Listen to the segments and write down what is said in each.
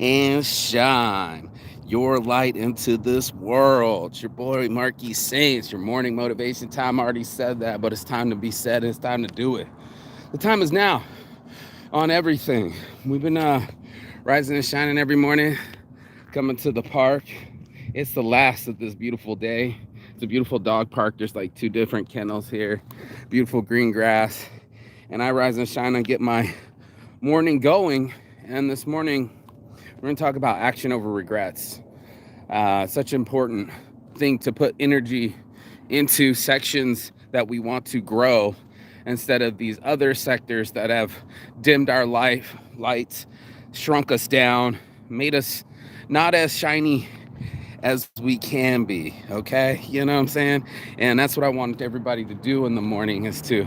and shine your light into this world. It's your boy Marquis Saints, your morning motivation time. I already said that, but it's time to be said. It's time to do it. The time is now on everything. We've been rising and shining every morning, coming to the park. It's the last of this beautiful day. It's a beautiful dog park. There's like two different kennels here, beautiful green grass. And I rise and shine and get my morning going. And this morning, we're going to talk about action over regrets. Such an important thing to put energy into sections that we want to grow instead of these other sectors that have dimmed our lights, shrunk us down, made us not as shiny as we can be, okay? You know what I'm saying? And that's what I want everybody to do in the morning, is to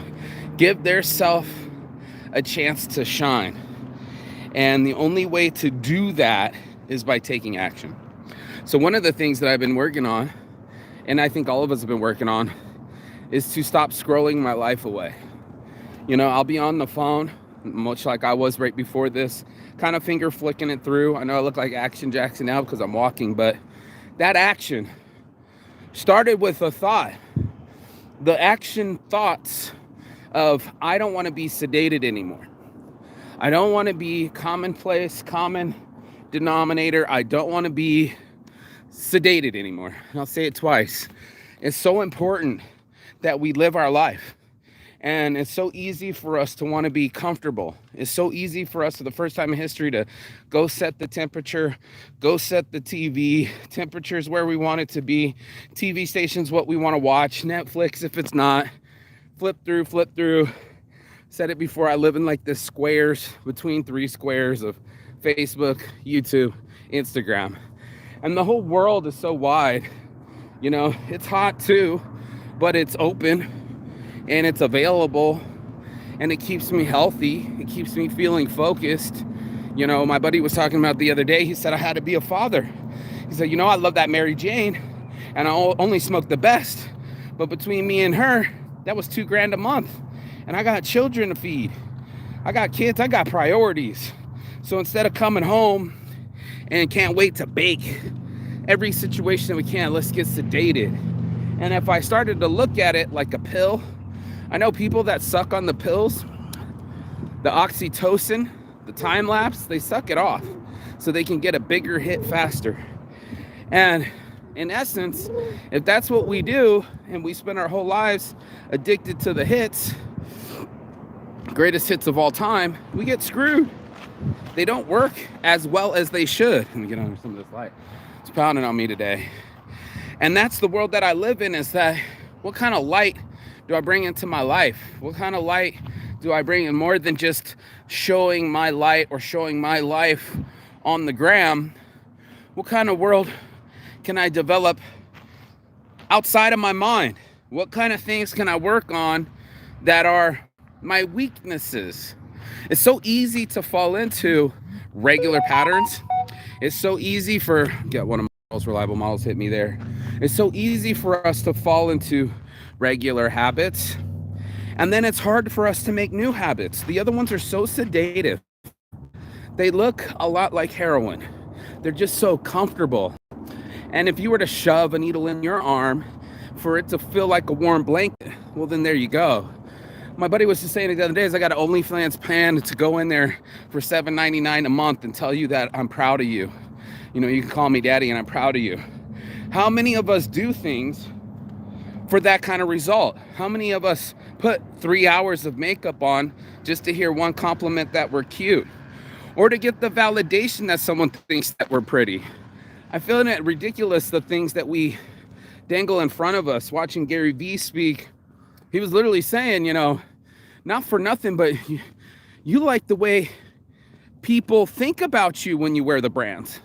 give their self a chance to shine. And the only way to do that is by taking action. So one of the things that I've been working on, and I think all of us have been working on, is to stop scrolling my life away. You know, I'll be on the phone, much like I was right before this, kind of finger flicking it through. I know I look like Action Jackson now because I'm walking, but that action started with a thought. The action thoughts of, I don't want to be sedated anymore. I don't want to be commonplace, common denominator. I don't want to be sedated anymore. And I'll say it twice. It's so important that we live our life. And it's so easy for us to want to be comfortable. It's so easy for us for the first time in history to go set the temperature, go set the TV, temperatures where we want it to be, TV stations what we want to watch, Netflix if it's not, flip through. Said it before, I live in like this squares, between three squares of Facebook, YouTube, Instagram. And the whole world is so wide. You know, it's hot too, but it's open and it's available and it keeps me healthy. It keeps me feeling focused. You know, my buddy was talking about the other day, he said I had to be a father. He said, you know, I love that Mary Jane and I only smoke the best. But between me and her, that was $2,000 a month. And I got children to feed. I got kids, I got priorities. So instead of coming home and can't wait to bake every situation that we can, let's get sedated. And if I started to look at it like a pill, I know people that suck on the pills, the oxytocin, the time lapse, they suck it off so they can get a bigger hit faster. And in essence, if that's what we do and we spend our whole lives addicted to the hits, greatest hits of all time, we get screwed. They don't work as well as they should. Let me get under some of this light. It's pounding on me today. And that's the world that I live in, is that what kind of light do I bring into my life? What kind of light do I bring in, more than just showing my light or showing my life on the gram? What kind of world can I develop outside of my mind? What kind of things can I work on that are my weaknesses? It's so easy to fall into regular patterns. It's so easy for, get one of my most reliable models hit me there. It's so easy for us to fall into regular habits. And then it's hard for us to make new habits. The other ones are so sedative. They look a lot like heroin. They're just so comfortable. And if you were to shove a needle in your arm for it to feel like a warm blanket, well, then there you go. My buddy was just saying the other day, I got an OnlyFans plan to go in there for $7.99 a month and tell you that I'm proud of you. You know, you can call me daddy and I'm proud of you. How many of us do things for that kind of result? How many of us put 3 hours of makeup on just to hear one compliment that we're cute, or to get the validation that someone thinks that we're pretty? I feel it ridiculous, the things that we dangle in front of us. Watching Gary Vee speak, he was literally saying, you know, not for nothing, but you like the way people think about you when you wear the brands.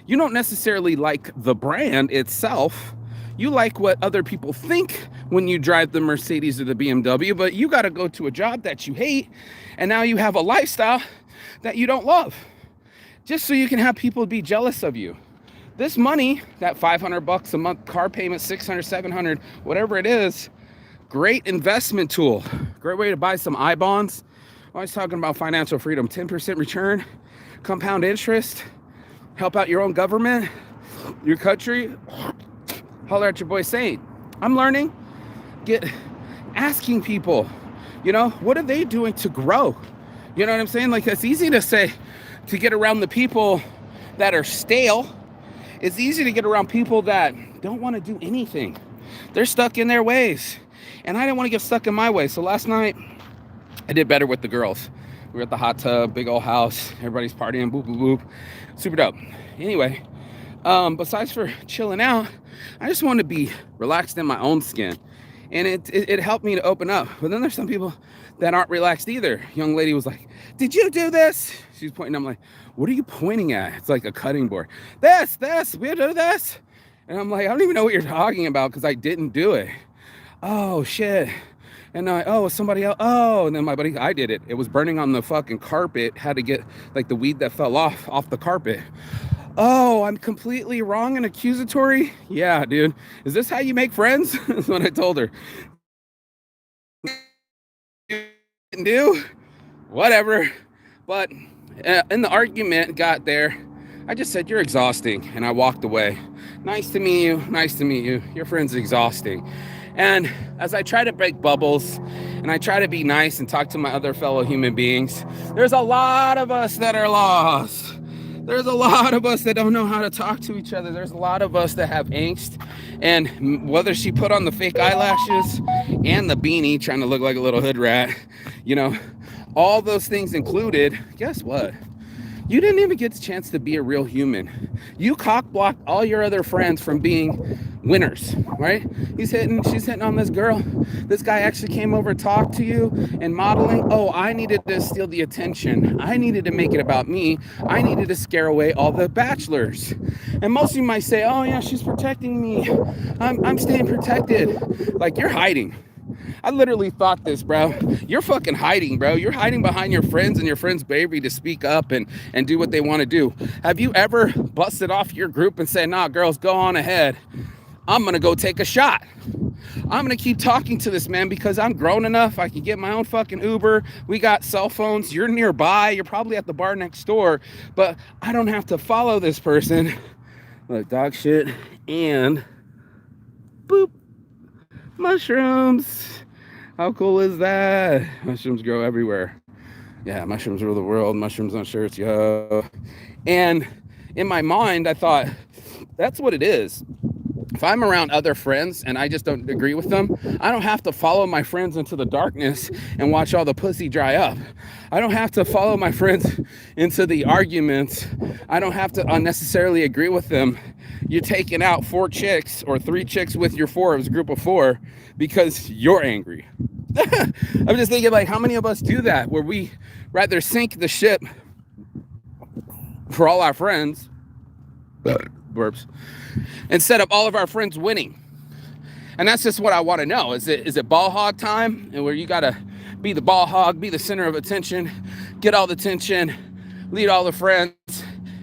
You don't necessarily like the brand itself. You like what other people think when you drive the Mercedes or the BMW, but you got to go to a job that you hate, and now you have a lifestyle that you don't love, just so you can have people be jealous of you. This money, that $500 a month car payment, 600, 700, whatever it is, great investment tool. Great way to buy some I bonds. Always talking about financial freedom. 10% return, compound interest. help out your own government, your country, holler at your boy Saint. I'm learning. Get asking people, what are they doing to grow? You know what I'm saying? Like, it's easy to say, to get around the people that are stale. It's easy to get around people that don't want to do anything. They're stuck in their ways. And I didn't want to get stuck in my way. So last night, I did better with the girls. We were at the hot tub, big old house. Everybody's partying, boop, boop, boop. Super dope. Anyway, besides for chilling out, I just wanted to be relaxed in my own skin. And it helped me to open up. But then there's some people that aren't relaxed either. Young lady was like, did you do this? She's pointing. I'm like, what are you pointing at? It's like a cutting board. This, we do this. And I'm like, I don't even know what you're talking about because I didn't do it. Oh, shit. And somebody else. Oh, and then my buddy, I did it. It was burning on the fucking carpet. Had to get like the weed that fell off the carpet. Oh, I'm completely wrong and accusatory? Yeah, dude. Is this how you make friends? That's what I told her. Do whatever. But in the argument got there, I just said, you're exhausting. And I walked away. Nice to meet you. Your friend's exhausting. And as I try to break bubbles and I try to be nice and talk to my other fellow human beings, there's a lot of us that are lost. There's a lot of us that don't know how to talk to each other. There's a lot of us that have angst. And whether she put on the fake eyelashes and the beanie trying to look like a little hood rat, all those things included, guess what? You didn't even get the chance to be a real human. You cock-blocked all your other friends from being winners, right? She's hitting on this girl. This guy actually came over and talked to you and modeling. Oh, I needed to steal the attention. I needed to make it about me. I needed to scare away all the bachelors. And most of you might say, oh yeah, she's protecting me. I'm staying protected. Like, you're hiding. I literally thought this, bro. You're fucking hiding, bro. You're hiding behind your friends and your friends' baby to speak up and do what they want to do. Have you ever busted off your group and said, nah, girls, go on ahead. I'm going to go take a shot. I'm going to keep talking to this man because I'm grown enough. I can get my own fucking Uber. We got cell phones. You're nearby. You're probably at the bar next door. But I don't have to follow this person. Look, dog shit. And boop. Mushrooms. How cool is that? Mushrooms grow everywhere. Yeah, mushrooms rule the world. Mushrooms on shirts, yo. And in my mind, I thought, that's what it is. If I'm around other friends and I just don't agree with them, I don't have to follow my friends into the darkness and watch all the pussy dry up. I don't have to follow my friends into the arguments. I don't have to unnecessarily agree with them. You're taking out 4 chicks or 3 chicks with your 4, it was a group of 4, because you're angry. I'm just thinking, like, how many of us do that, where we rather sink the ship for all our friends, burps, instead of all of our friends winning. And that's just what I want to know. Is it ball hog time, and where you gotta be the ball hog, be the center of attention, get all the attention, lead all the friends,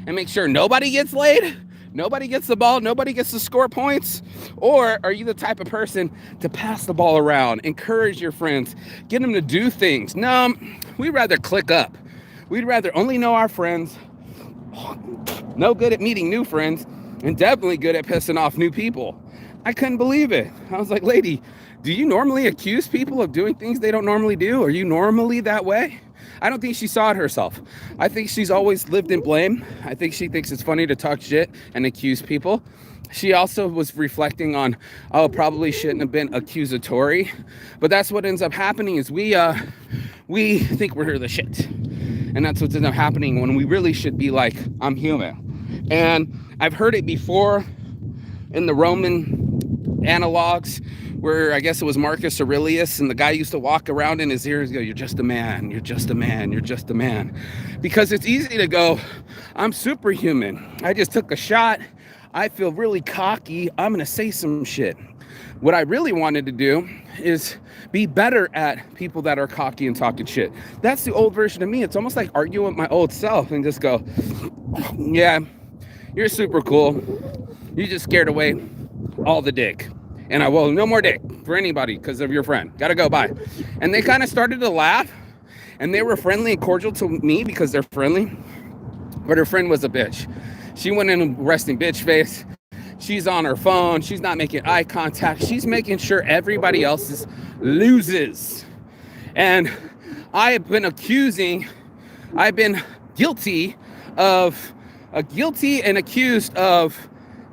and make sure nobody gets laid, nobody gets the ball, nobody gets to score points? Or are you the type of person to pass the ball around, encourage your friends, get them to do things? No, we'd rather click up. We'd rather only know our friends, no good at meeting new friends, and definitely good at pissing off new people. I couldn't believe it. I was like, lady, do you normally accuse people of doing things they don't normally do? Are you normally that way? I don't think she saw it herself. I think she's always lived in blame. I think she thinks it's funny to talk shit and accuse people. She also was reflecting on, probably shouldn't have been accusatory. But that's what ends up happening is we think we're the shit. And that's what ends up happening when we really should be like, I'm human. And I've heard it before in the Roman analogs, where I guess it was Marcus Aurelius, and the guy used to walk around in his ears and go, you're just a man, you're just a man, you're just a man. Because it's easy to go, I'm superhuman. I just took a shot. I feel really cocky. I'm going to say some shit. What I really wanted to do is be better at people that are cocky and talking shit. That's the old version of me. It's almost like arguing with my old self and just go, yeah, you're super cool. You just scared away all the dick. And I will, no more dick for anybody because of your friend. Gotta go, bye. And they kind of started to laugh, and they were friendly and cordial to me because they're friendly, but her friend was a bitch. She went in resting bitch face. She's on her phone. She's not making eye contact. She's making sure everybody else loses. And I have been I've been guilty of, guilty and accused of,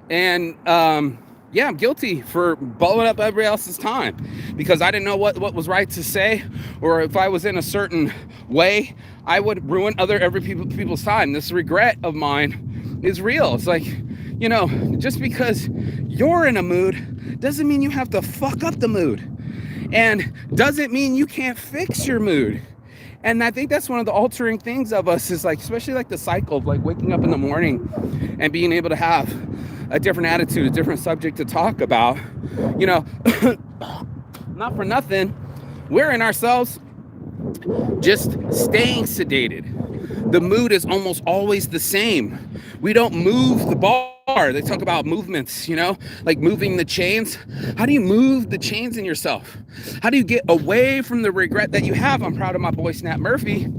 and yeah, I'm guilty for blowing up everybody else's time because I didn't know what was right to say, or if I was in a certain way, I would ruin people's time. This regret of mine is real. It's like, you know, just because you're in a mood doesn't mean you have to fuck up the mood, and doesn't mean you can't fix your mood. And I think that's one of the altering things of us is like, especially like the cycle of like waking up in the morning and being able to have a different attitude, a different subject to talk about, you know, not for nothing, we're in ourselves just staying sedated. The mood is almost always the same. We don't move the bar. They talk about movements, you know, like moving the chains. How do you move the chains in yourself? How do you get away from the regret that you have? I'm proud of my boy Snap Murphy.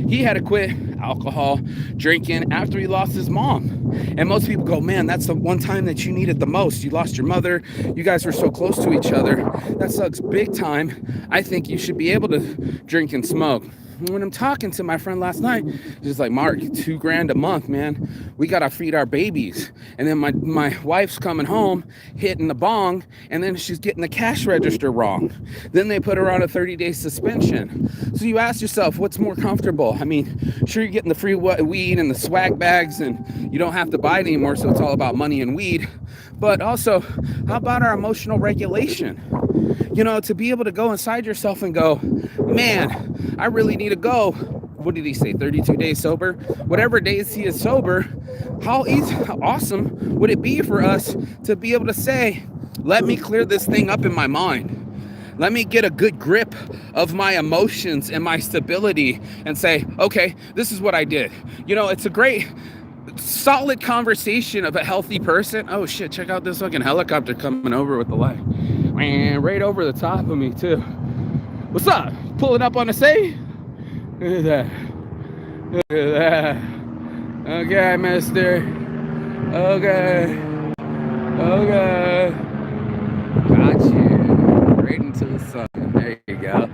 He had to quit alcohol, drinking after he lost his mom. And most people go, man, that's the one time that you need it the most. You lost your mother. You guys were so close to each other. That sucks big time. I think you should be able to drink and smoke. When I'm talking to my friend last night, he's like, Mark, $2,000 a month, man. We got to feed our babies. And then my wife's coming home, hitting the bong, and then she's getting the cash register wrong. Then they put her on a 30-day suspension. So you ask yourself, what's more comfortable? I mean, sure, you're getting the free weed and the swag bags, and you don't have to buy it anymore, so it's all about money and weed. But also, how about our emotional regulation? You know, to be able to go inside yourself and go, man, I really need to go. What did he say? 32 days sober? Whatever days he is sober, how awesome would it be for us to be able to say, let me clear this thing up in my mind. Let me get a good grip of my emotions and my stability and say, okay, this is what I did. You know, it's a great, solid conversation of a healthy person. Oh shit, check out this fucking helicopter coming over with the light. Man, right over the top of me too. What's up? Pulling up on the say? Look at that. Look at that. Okay, mister. Okay. Okay. Got you. Right into the sun. There you go.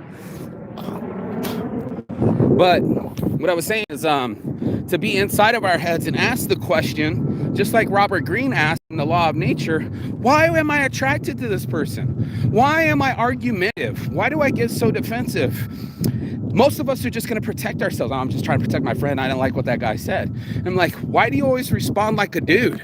But what I was saying is to be inside of our heads and ask the question, just like Robert Greene asked in The Law of Nature, why am I attracted to this person? Why am I argumentative? Why do I get so defensive? Most of us are just going to protect ourselves. I'm just trying to protect my friend. I didn't like what that guy said. And I'm like, why do you always respond like a dude?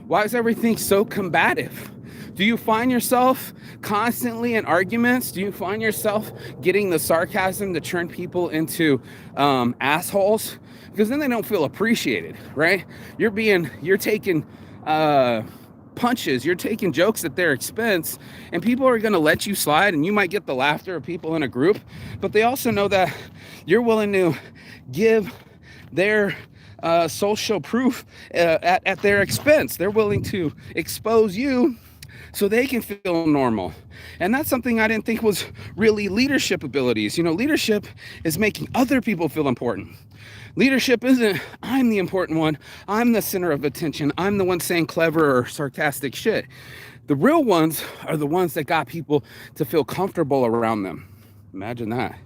Why is everything so combative? Do you find yourself constantly in arguments? Do you find yourself getting the sarcasm to turn people into assholes? Because then they don't feel appreciated, right? You're taking punches, you're taking jokes at their expense, and people are going to let you slide, and you might get the laughter of people in a group, but they also know that you're willing to give their social proof at their expense. They're willing to expose you so they can feel normal. And that's something I didn't think was really leadership abilities. You know, leadership is making other people feel important. Leadership isn't, I'm the important one, I'm the center of attention, I'm the one saying clever or sarcastic shit. The real ones are the ones that got people to feel comfortable around them. Imagine that.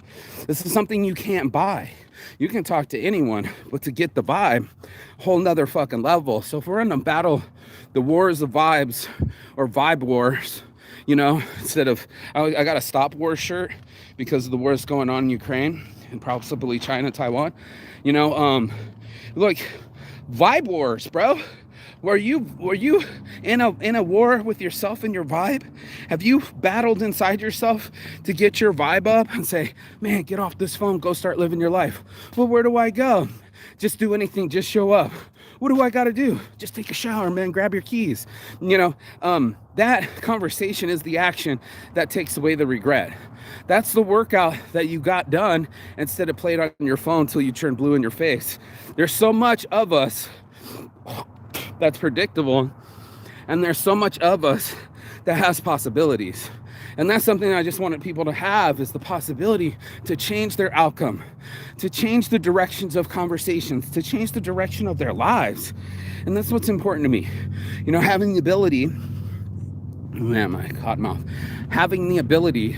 This is something you can't buy. You can talk to anyone, but to get the vibe, whole nother fucking level. So if we're in a battle, the wars of vibes or vibe wars, you know, instead of, I got a Stop War shirt because of the wars going on in Ukraine and possibly China, Taiwan, you know, look, vibe wars, bro. Were you in a war with yourself and your vibe? Have you battled inside yourself to get your vibe up and say, man, get off this phone, go start living your life? Well, where do I go? Just do anything, just show up. What do I got to do? Just take a shower, man, grab your keys. You know, that conversation is the action that takes away the regret. That's the workout that you got done instead of played on your phone till you turn blue in your face. There's so much of us that's predictable, and there's so much of us that has possibilities. And that's something I just wanted people to have, is the possibility to change their outcome, to change the directions of conversations, to change the direction of their lives. And that's what's important to me. Having the ability, man, my cotton mouth, having the ability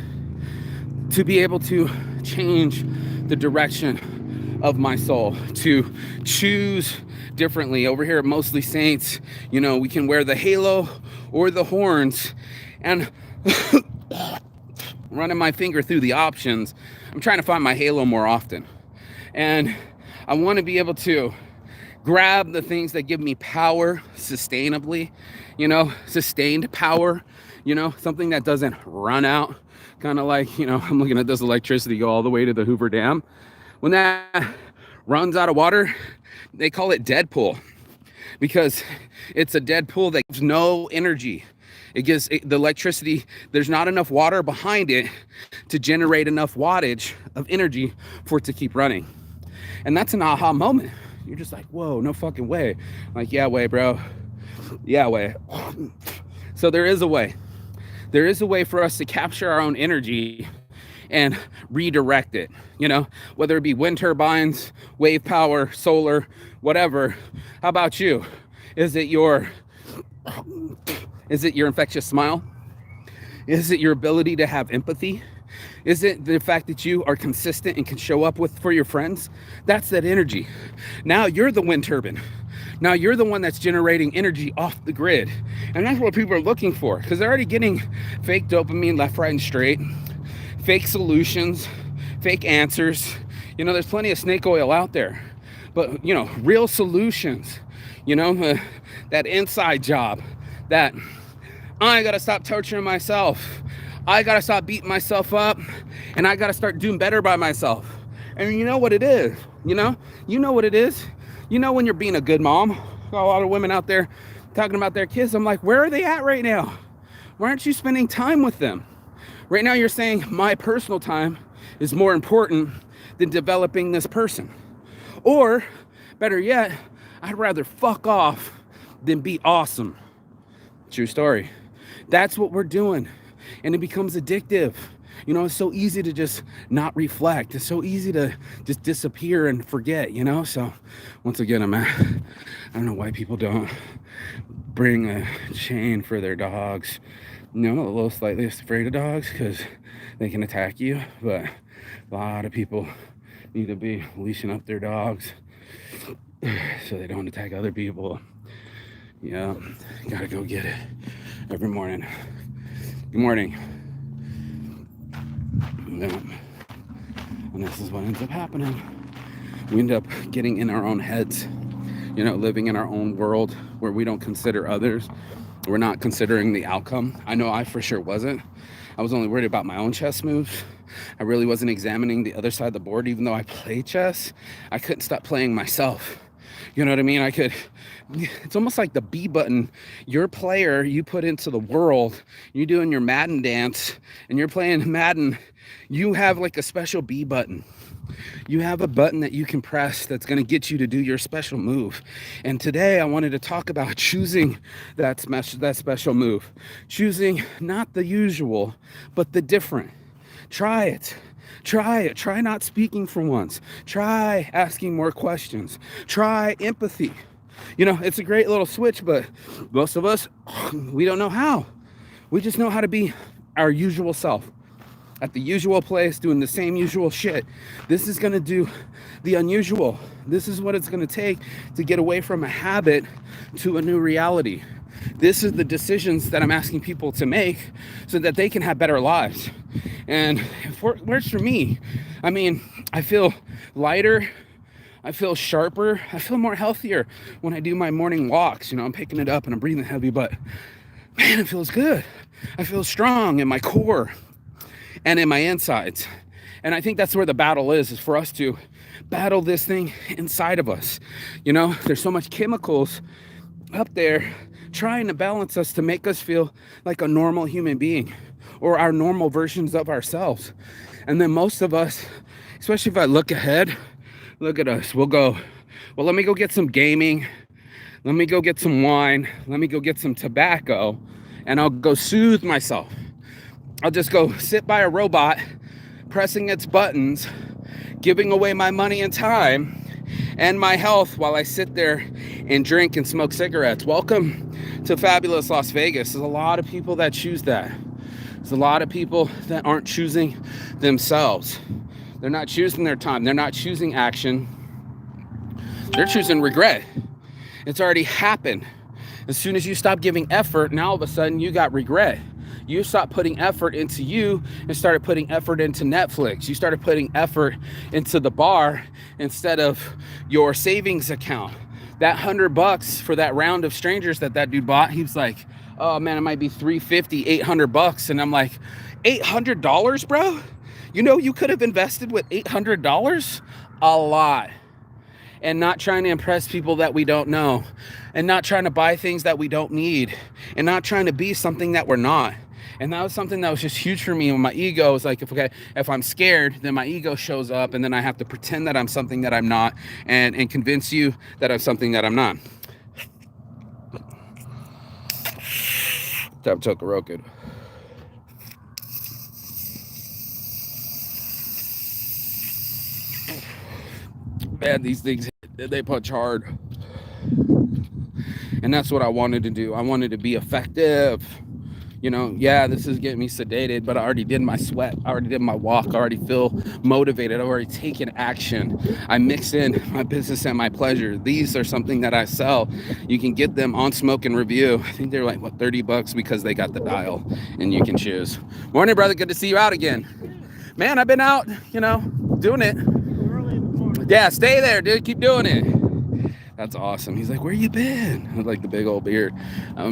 to be able to change the direction of my soul, to choose differently. Over here at Mostly Saints, we can wear the halo or the horns, and running my finger through the options, I'm trying to find my halo more often. And I want to be able to grab the things that give me power sustainably, sustained power, something that doesn't run out. Kind of like, I'm looking at this electricity go all the way to the Hoover Dam. When that runs out of water, they call it Deadpool, because it's a dead pool that gives no energy. It gives the electricity, there's not enough water behind it to generate enough wattage of energy for it to keep running. And that's an aha moment. You're just like, whoa, no fucking way. Like, yeah, way, bro. Yeah, way. So there is a way. There is a way for us to capture our own energy and redirect it, whether it be wind turbines, wave power, solar, whatever. How about you? Is it your infectious smile? Is it your ability to have empathy? Is it the fact that you are consistent and can show up for your friends? That's that energy. Now you're the wind turbine. Now you're the one that's generating energy off the grid. And that's what people are looking for, because they're already getting fake dopamine left, right, and straight, fake solutions, fake answers. There's plenty of snake oil out there. But, real solutions, that inside job, that I got to stop torturing myself. I got to stop beating myself up, and I got to start doing better by myself. And you know what it is, you know what it is. When you're being a good mom, a lot of women out there talking about their kids. I'm like, where are they at right now? Why aren't you spending time with them? Right now you're saying my personal time is more important than developing this person. Or better yet, I'd rather fuck off than be awesome. True story. That's what we're doing. And it becomes addictive. It's so easy to just not reflect. It's so easy to just disappear and forget, So once again, I don't know why people don't bring a chain for their dogs. I'm a little slightly afraid of dogs because they can attack you, but a lot of people need to be leashing up their dogs so they don't attack other people. Yeah, gotta go get it every morning. Good morning. And this is what ends up happening. We end up getting in our own heads, living in our own world where we don't consider others. We're not considering the outcome. I know I for sure wasn't. I was only worried about my own chess moves. I really wasn't examining the other side of the board. Even though I play chess, I couldn't stop playing myself. You know what I mean? It's almost like the B button. Your player, you put into the world, you're doing your Madden dance, and you're playing Madden. You have like a special B button. You have a button that you can press that's going to get you to do your special move. And today I wanted to talk about choosing that special move. Choosing not the usual, but the different. Try it. Try not speaking for once. Try asking more questions. Try empathy. It's a great little switch, but most of us, we don't know how. We just know how to be our usual self at the usual place, doing the same usual shit. This is going to do the unusual. This is what it's going to take to get away from a habit to a new reality. This is the decisions that I'm asking people to make so that they can have better lives. And it works for me. I feel lighter. I feel sharper. I feel more healthier when I do my morning walks. I'm picking it up and I'm breathing heavy, but man, it feels good. I feel strong in my core and in my insides. And I think that's where the battle is for us to battle this thing inside of us. There's so much chemicals up there trying to balance us to make us feel like a normal human being or our normal versions of ourselves. And then most of us, especially if I look ahead, look at us, we'll go, well, let me go get some gaming. Let me go get some wine. Let me go get some tobacco, and I'll go soothe myself. I'll just go sit by a robot, pressing its buttons, giving away my money and time and my health while I sit there and drink and smoke cigarettes. Welcome to fabulous Las Vegas. There's a lot of people that choose that. There's a lot of people that aren't choosing themselves. They're not choosing their time. They're not choosing action. They're choosing regret. It's already happened. As soon as you stop giving effort, now all of a sudden you got regret. You stopped putting effort into you and started putting effort into Netflix. You started putting effort into the bar instead of your savings account. That $100 for that round of strangers that dude bought, he was like, oh man, it might be $350, $800. And I'm like, $800, bro? You know, you could have invested with $800 a lot. And not trying to impress people that we don't know, and not trying to buy things that we don't need, and not trying to be something that we're not. And that was something that was just huge for me. When my ego was like, if I'm scared, then my ego shows up, and then I have to pretend that I'm something that I'm not, and convince you that I'm something that I'm not. Tap Tokoroku. Man, these things, they punch hard. And that's what I wanted to do. I wanted to be effective. You know, yeah, this is getting me sedated, but I already did my sweat. I already did my walk. I already feel motivated. I've already taken action. I mix in my business and my pleasure. These are something that I sell. You can get them on Smoke and Review. I think they're like, what, $30 because they got the dial and you can choose. Morning, brother. Good to see you out again. Man, I've been out, you know, doing it. Yeah, stay there, dude. Keep doing it. That's awesome. He's like, where you been? With like the big old beard.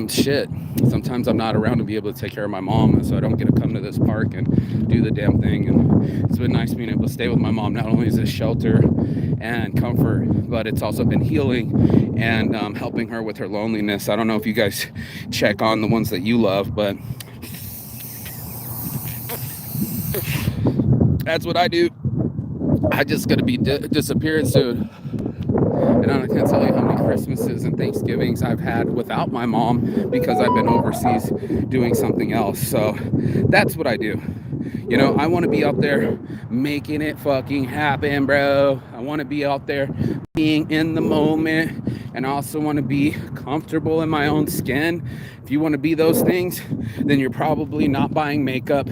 Shit. Sometimes I'm not around to be able to take care of my mom, so I don't get to come to this park and do the damn thing. And it's been nice being able to stay with my mom. Not only is it shelter and comfort, but it's also been healing and helping her with her loneliness. I don't know if you guys check on the ones that you love, but that's what I do. I just gotta be disappearing soon. And I can't tell you how many Christmases and Thanksgivings I've had without my mom because I've been overseas doing something else. So that's what I do. You know, I want to be out there making it fucking happen, bro. I want to be out there being in the moment, and I also want to be comfortable in my own skin. If you want to be those things, then you're probably not buying makeup.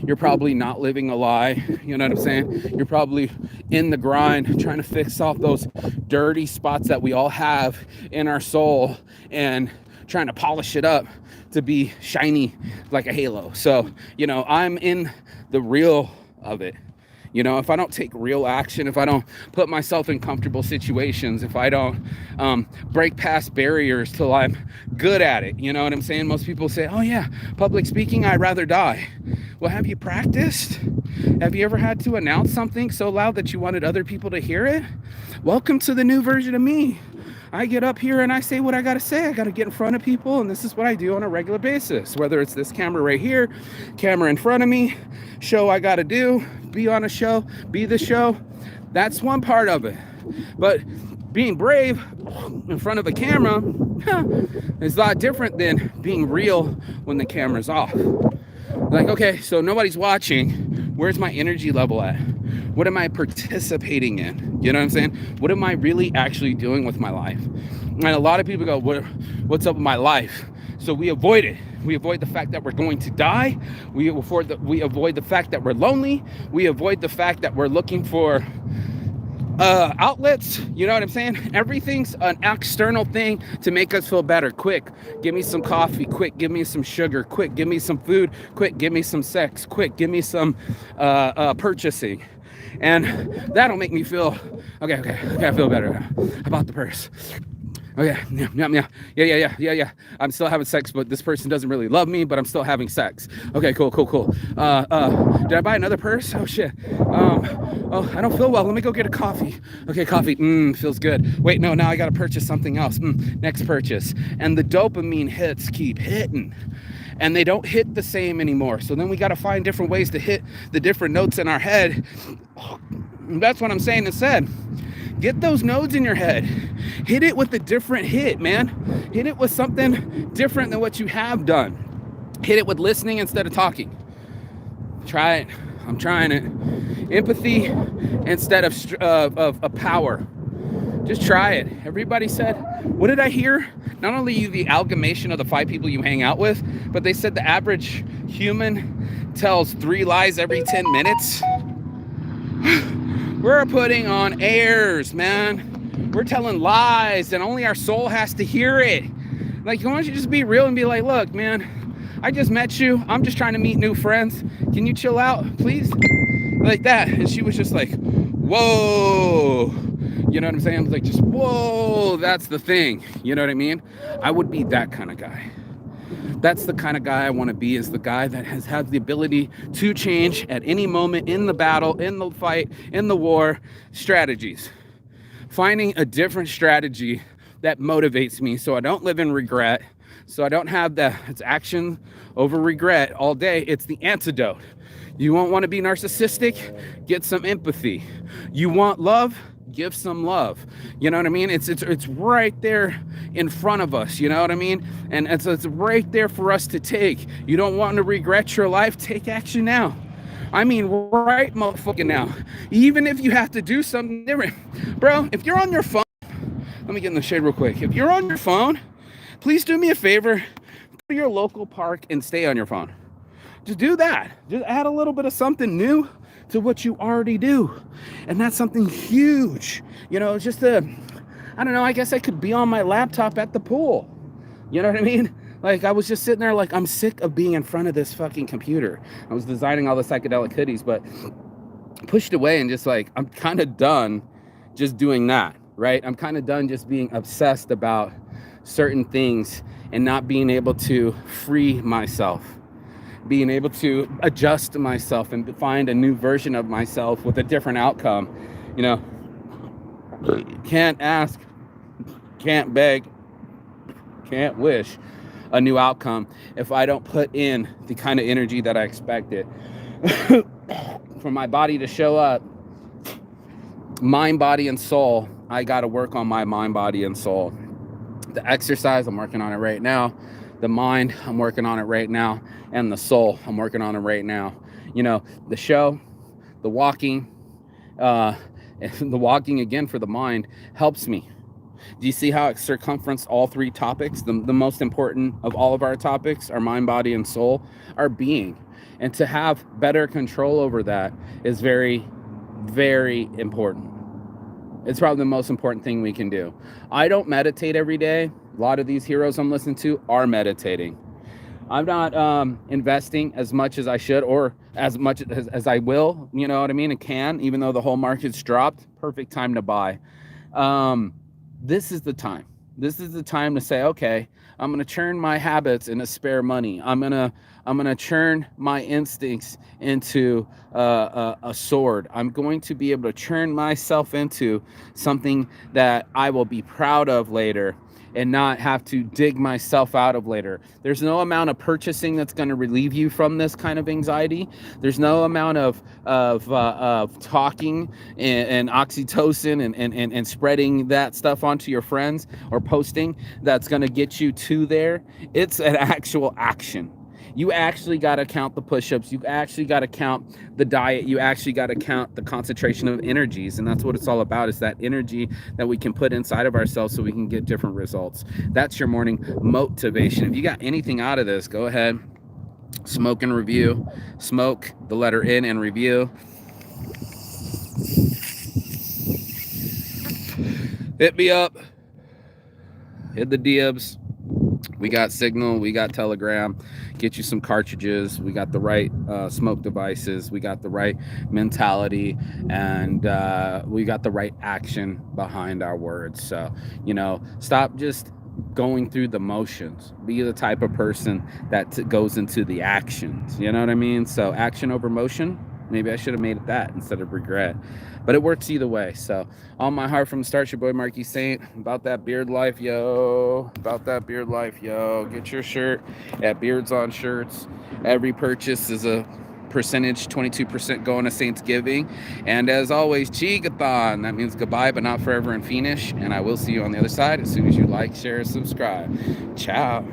You're probably not living a lie. You know what I'm saying? You're probably in the grind trying to fix off those dirty spots that we all have in our soul and trying to polish it up to be shiny like a halo. So, you know, I'm in the real of it. You know, if I don't take real action, if I don't put myself in comfortable situations, if I don't break past barriers till I'm good at it, you know what I'm saying? Most people say, oh yeah, public speaking, I'd rather die. Well, have you practiced? Have you ever had to announce something so loud that you wanted other people to hear it? Welcome to the new version of me. I get up here and I say what I gotta say. I gotta get in front of people, and this is what I do on a regular basis. Whether it's this camera right here, camera in front of me, show I gotta do, be on a show, be the show. That's one part of it. But being brave in front of a camera is a lot different than being real when the camera's off. Like, okay, so nobody's watching. Where's my energy level at? What am I participating in? You know what I'm saying? What am I really actually doing with my life? And a lot of people go, what's up with my life? So we avoid it. We avoid the fact that we're going to die. We avoid the fact that we're lonely. We avoid the fact that we're looking for outlets. You know what I'm saying? Everything's an external thing to make us feel better. Quick, give me some coffee. Quick, give me some sugar. Quick, give me some food. Quick, give me some sex. Quick, give me some purchasing. And that'll make me feel okay, I feel better now. I bought the purse. Okay, yeah. I'm still having sex, but this person doesn't really love me, but I'm still having sex. Okay, cool. Did I buy another purse? Oh shit. Oh, I don't feel well. Let me go get a coffee. Okay, coffee. Feels good. Wait, no, now I gotta purchase something else. Next purchase. And the dopamine hits keep hitting. And they don't hit the same anymore. So then we got to find different ways to hit the different notes in our head. That's what I'm saying instead. Get those nodes in your head. Hit it with a different hit, man. Hit it with something different than what you have done. Hit it with listening instead of talking. Try it. I'm trying it. Empathy instead of power. Just try it. Everybody said, what did I hear? Not only you, the amalgamation of the 5 people you hang out with, but they said the average human tells 3 lies every 10 minutes. We're putting on airs, man. We're telling lies, and only our soul has to hear it. Like, why don't you just be real and be like, look, man, I just met you. I'm just trying to meet new friends. Can you chill out, please? Like that. And she was just like, whoa. You know what I'm saying? I was like, just whoa, that's the thing. You know what I mean? I would be that kind of guy. That's the kind of guy I want to be, is the guy that has had the ability to change at any moment in the battle, in the fight, in the war, strategies. Finding a different strategy that motivates me so I don't live in regret, so I don't have it's action over regret all day. It's the antidote. You won't want to be narcissistic? Get some empathy. You want love? Give some love. You know what I mean? It's right there in front of us. You know what I mean? And it's right there for us to take. You don't want to regret your life? Take action now. I mean, right motherfucking now. Even if you have to do something different. Bro, if you're on your phone, let me get in the shade real quick. If you're on your phone, please do me a favor. Go to your local park and stay on your phone. Just do that. Just add a little bit of something new to what you already do. And that's something huge. You know, just I don't know, I guess I could be on my laptop at the pool. You know what I mean? Like, I was just sitting there like, I'm sick of being in front of this fucking computer. I was designing all the psychedelic hoodies, but pushed away and just like, I'm kind of done just doing that, right? I'm kind of done just being obsessed about certain things and not being able to free myself, being able to adjust myself and find a new version of myself with a different outcome. You know, can't ask, can't beg, can't wish a new outcome if I don't put in the kind of energy that I expected. For my body to show up, mind, body, and soul, I got to work on my mind, body, and soul. The exercise, I'm working on it right now. The mind, I'm working on it right now. And the soul, I'm working on it right now. You know, the show, the walking, the walking again for the mind helps me. Do you see how it circumference all 3 topics? The most important of all of our topics, our mind, body, and soul, our being. And to have better control over that is very, very important. It's probably the most important thing we can do. I don't meditate every day. A lot of these heroes I'm listening to are meditating. I'm not investing as much as I should, or as much as I will, you know what I mean, and can, even though the whole market's dropped. Perfect time to buy. This is the time. This is the time to say, okay, I'm going to turn my habits into spare money. I'm going to turn my instincts into a sword. I'm going to be able to turn myself into something that I will be proud of later and not have to dig myself out of later. There's no amount of purchasing that's going to relieve you from this kind of anxiety. There's no amount of talking and oxytocin and spreading that stuff onto your friends or posting that's going to get you to there. It's an actual action. You actually got to count the push-ups. You actually got to count the diet. You actually got to count the concentration of energies. And that's what it's all about, is that energy that we can put inside of ourselves so we can get different results. That's your morning motivation. If you got anything out of this, go ahead, smoke and review. Smoke, the letter N, and review. Hit me up. Hit the DMs. We got Signal, we got Telegram. Get you some cartridges. We got the right smoke devices. We got the right mentality, and we got the right action behind our words. So, you know, stop just going through the motions. Be the type of person that goes into the actions. You know what I mean? So action over motion. Maybe I should have made it that instead of regret. But it works either way. So, on my heart from the start, your boy Marky Saint. About that beard life, yo. About that beard life, yo. Get your shirt at Beards on Shirts. Every purchase is a percentage, 22% going to Saints Giving. And as always, Chigathon. That means goodbye, but not forever and fiendish. And I will see you on the other side as soon as you like, share, and subscribe. Ciao.